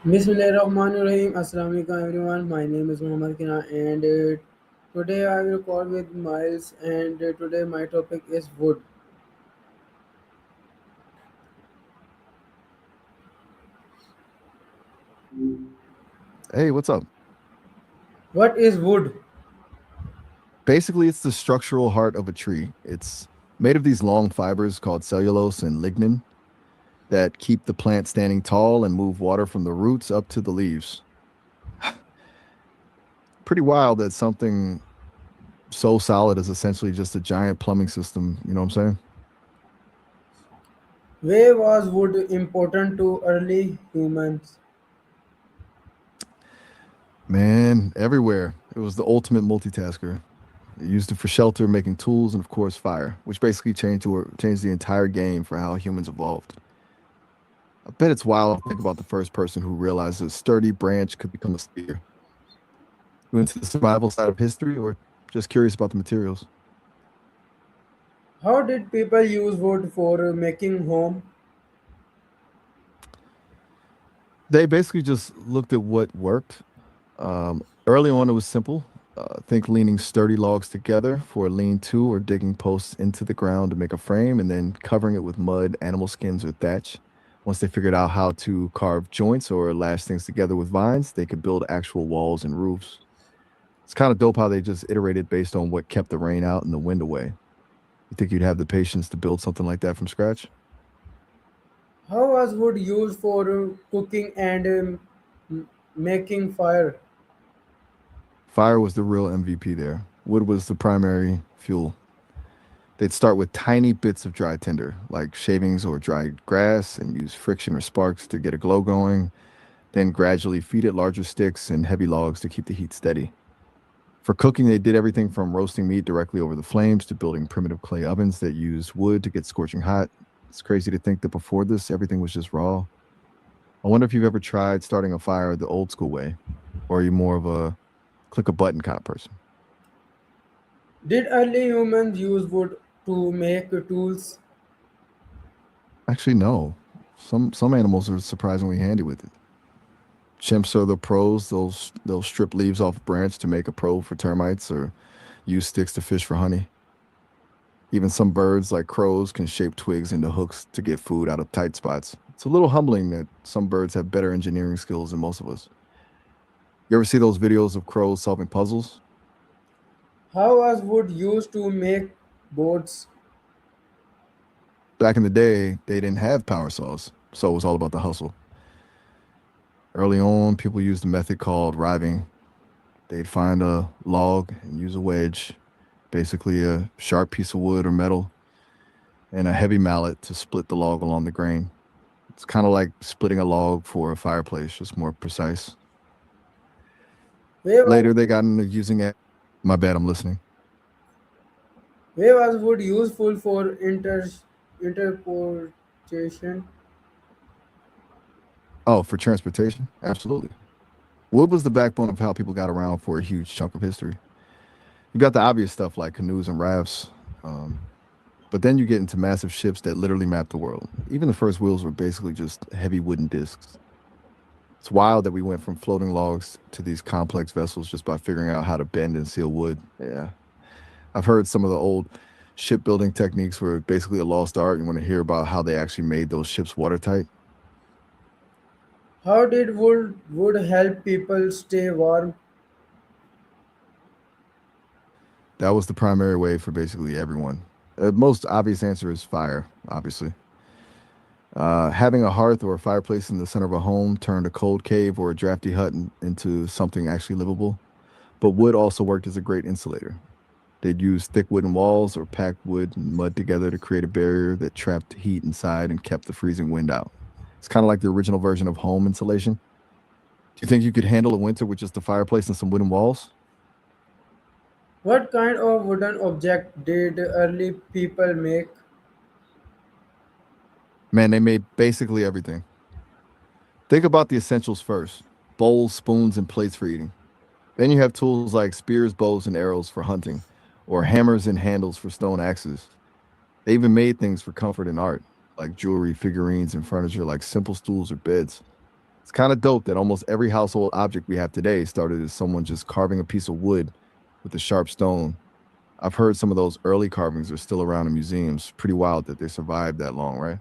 Bismillahirrahmanirrahim. Assalamu alaikum everyone. My name is Muhammad Kina and today I will call with Miles and today my topic is wood. Hey, what's up? What is wood? Basically, it's the structural heart of a tree. It's made of these long fibers called cellulose and lignin that keep the plant standing tall and move water from the roots up to the leaves. Pretty wild that something so solid is essentially just a giant plumbing system. You know what I'm saying? Why was wood important to early humans? Man, everywhere. It was the ultimate multitasker. They used it for shelter, making tools, and of course, fire, which basically changed the entire game for how humans evolved. I bet it's wild to think about the first person who realized a sturdy branch could become a spear. You into the survival side of history or just curious about the materials? How did people use wood for making home? They basically just looked at what worked. Early on, it was simple. Think leaning sturdy logs together for a lean to or digging posts into the ground to make a frame and then covering it with mud, animal skins, or thatch. Once they figured out how to carve joints or lash things together with vines, they could build actual walls and roofs. It's kind of dope how they just iterated based on what kept the rain out and the wind away. You think you'd have the patience to build something like that from scratch? How was wood used for cooking and making fire? Fire was the real MVP there. Wood was the primary fuel. They'd start with tiny bits of dry tinder, like shavings or dried grass, and use friction or sparks to get a glow going, then gradually feed it larger sticks and heavy logs to keep the heat steady. For cooking, they did everything from roasting meat directly over the flames to building primitive clay ovens that used wood to get scorching hot. It's crazy to think that before this, everything was just raw. I wonder if you've ever tried starting a fire the old school way, or are you more of a click a button kind of person? Did early humans use wood to make tools? Actually, no. Some animals are surprisingly handy with it. Chimps are the pros. They'll strip leaves off a branch to make a probe for termites or use sticks to fish for honey. Even some birds, like crows, can shape twigs into hooks to get food out of tight spots. It's a little humbling that some birds have better engineering skills than most of us. You ever see those videos of crows solving puzzles? How was wood used to make boats? Back in the day, they didn't have power saws, so it was all about the hustle. Early on, people used a method called riving. They'd find a log and use a wedge, basically a sharp piece of wood or metal, and a heavy mallet to split the log along the grain. It's kind of like splitting a log for a fireplace, just more precise. Where was, Later, they got into using it. My bad, I'm listening. where was wood useful for interpretation? Oh, for transportation? Absolutely. Wood was the backbone of how people got around for a huge chunk of history. You got the obvious stuff like canoes and rafts, um, but then you get into massive ships that literally map the world. Even the first wheels were basically just heavy wooden discs. It's wild that we went from floating logs to these complex vessels just by figuring out how to bend and seal wood. Yeah. I've heard some of the old shipbuilding techniques were basically a lost art. You want to hear about how they actually made those ships watertight? How did wood help people stay warm? That was the primary way for basically everyone. The most obvious answer is fire, obviously. Having a hearth or a fireplace in the center of a home turned a cold cave or a drafty hut into something actually livable. But wood also worked as a great insulator. They'd use thick wooden walls or packed wood and mud together to create a barrier that trapped heat inside and kept the freezing wind out. It's kind of like the original version of home insulation. Do you think you could handle a winter with just a fireplace and some wooden walls? What kind of wooden object did early people make? Man, they made basically everything. Think about the essentials first: bowls, spoons, and plates for eating. Then you have tools like spears, bows, and arrows for hunting, or hammers and handles for stone axes. They even made things for comfort and art, like jewelry, figurines, and furniture like simple stools or beds. It's kind of dope that almost every household object we have today started as someone just carving a piece of wood with a sharp stone. I've heard some of those early carvings are still around in museums. Pretty wild that they survived that long, right?